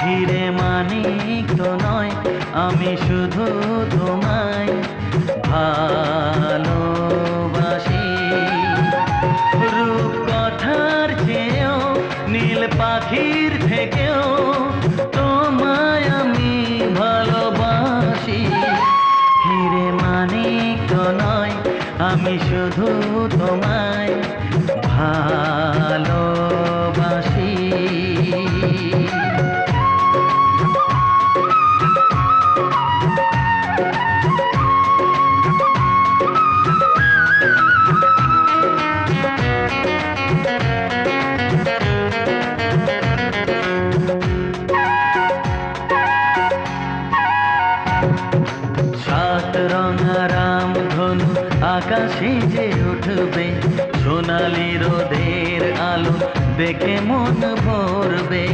হিরে মানিক তো নয়, আমি শুধু তোমায় ভালোবাসি। রূপকথার চেয়েও নীল পাখির থেকেও তোমায় আমি ভালোবাসি। হিরে মানিক তো নয়, আমি শুধু তোমায় ভালোবাসি। সাত রঙা রামধনু আকাশে যে উঠবে, সোনালি রোদের আলো দেখে মন ভরবে।